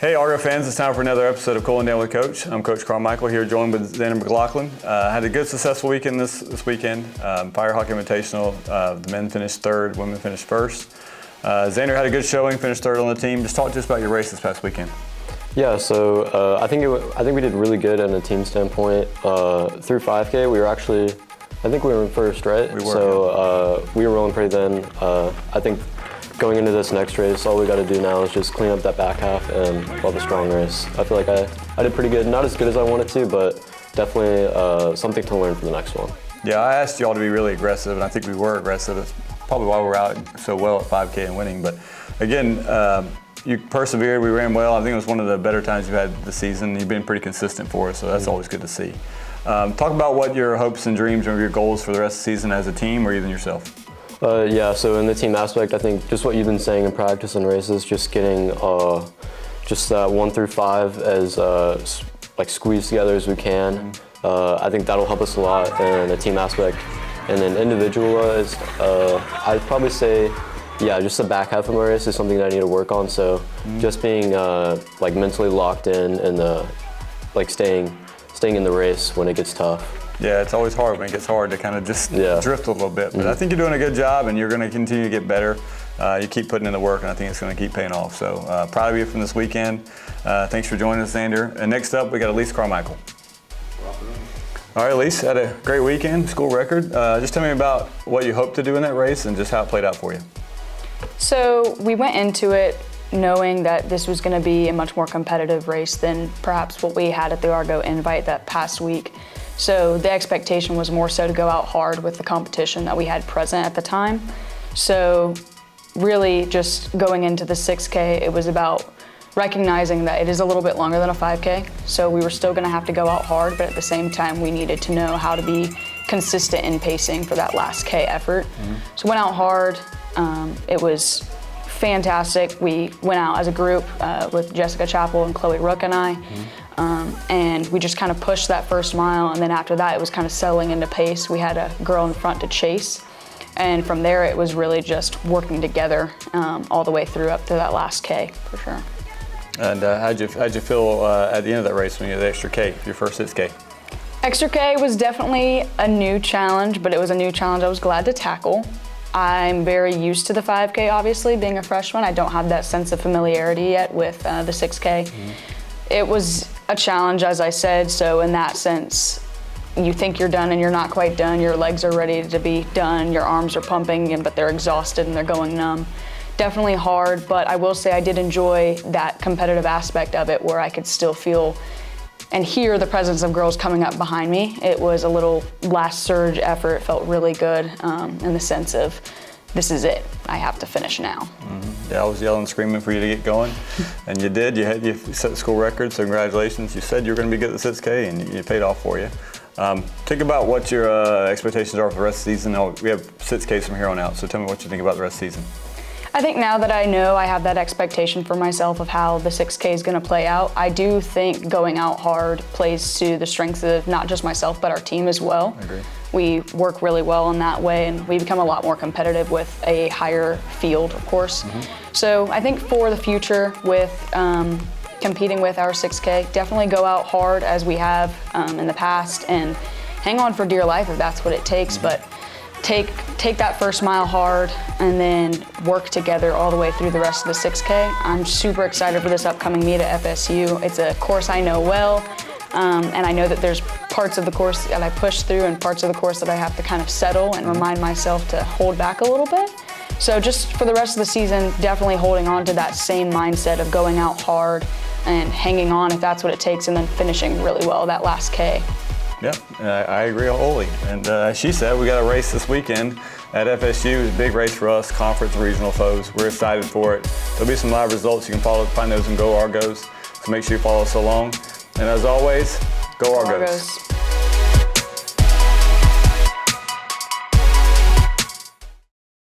Hey Argo fans, it's time for another episode of Cooling Down with Coach. I'm Coach Carmichael here, joined with Xander McLaughlin. Had a good, successful weekend this weekend. Firehawk Invitational, the men finished third, women finished first. Xander had a good showing, finished third on the team. Just talk to us about your race this past weekend. Yeah, so I think we did really good on a team standpoint. Through 5K, we were actually, I think we were in first, right? We were. So we were rolling pretty then. I think going into this next race, all we got to do now is just clean up that back half and have a strong race. I feel like I did pretty good. Not as good as I wanted to, but definitely something to learn for the next one. Yeah, I asked y'all to be really aggressive, and I think we were aggressive. That's probably why we're out so well at 5K and winning. But again, you persevered, we ran well. I think it was one of the better times you've had this season. You've been pretty consistent for us, so that's always good to see. Talk about what your hopes and dreams or your goals for the rest of the season as a team or even yourself. Yeah, so in the team aspect, I think just what you've been saying in practice and races, just getting just 1 through 5 as like squeezed together as we can. I think that'll help us a lot in the team aspect. And then individual-wise, I'd probably say, yeah, just the back half of my race is something that I need to work on. So just being like mentally locked in and like staying in the race when it gets tough. Yeah, it's always hard when it gets hard to kind of just drift a little bit. But I think you're doing a good job, and you're going to continue to get better. You keep putting in the work, and I think it's going to keep paying off. So proud of you from this weekend. Thanks for joining us, Xander. And next up, we got Elyse Carmichael. All right, Elyse, had a great weekend, school record. Just tell me about what you hope to do in that race and just how it played out for you. So we went into it knowing that this was going to be a much more competitive race than perhaps what we had at the Argo Invite that past week. So the expectation was more so to go out hard with the competition that we had present at the time. So really just going into the 6K, it was about recognizing that it is a little bit longer than a 5K. So we were still gonna have to go out hard, but at the same time, we needed to know how to be consistent in pacing for that last K effort. So went out hard. It was fantastic. We went out as a group with Jessica Chappell and Chloe Rook and I. And we just kind of pushed that first mile, and then after that it was kind of settling into pace. We had a girl in front to chase, and from there it was really just working together all the way through up to that last K for sure. And how'd you feel at the end of that race when you had the extra K, your first 6K? Extra K was definitely a new challenge, but it was a new challenge I was glad to tackle. I'm very used to the 5K, obviously, being a freshman. I don't have that sense of familiarity yet with the 6K. It was a challenge, as I said, so in that sense, you think you're done and you're not quite done. Your legs are ready to be done, your arms are pumping, but they're exhausted and they're going numb. Definitely hard, but I will say I did enjoy that competitive aspect of it where I could still feel and hear the presence of girls coming up behind me. It was a little last surge effort. It felt really good in the sense of, this is it, I have to finish now. Yeah, I was yelling, screaming for you to get going, and you did. You set the school record, so congratulations. You said you were going to be good at the 6K, and it paid off for you. Think about what your expectations are for the rest of the season. We have 6Ks from here on out, so tell me what you think about the rest of the season. I think now that I know I have that expectation for myself of how the 6K is going to play out, I do think going out hard plays to the strengths of not just myself, but our team as well. I agree. We work really well in that way, and we become a lot more competitive with a higher field, of course. So I think for the future with competing with our 6K, definitely go out hard as we have in the past and hang on for dear life if that's what it takes. But take that first mile hard and then work together all the way through the rest of the 6K. I'm super excited for this upcoming meet at FSU. It's a course I know well, and I know that there's parts of the course that I push through and parts of the course that I have to kind of settle and remind myself to hold back a little bit. So just for the rest of the season, definitely holding on to that same mindset of going out hard and hanging on if that's what it takes, and then finishing really well that last K. Yeah, I agree wholly. And as she said, we got a race this weekend at FSU. It's a big race for us, conference and regional foes. We're excited for it. There'll be some live results. You can find those and Go Argos. So make sure you follow us along. And as always, Go Argos.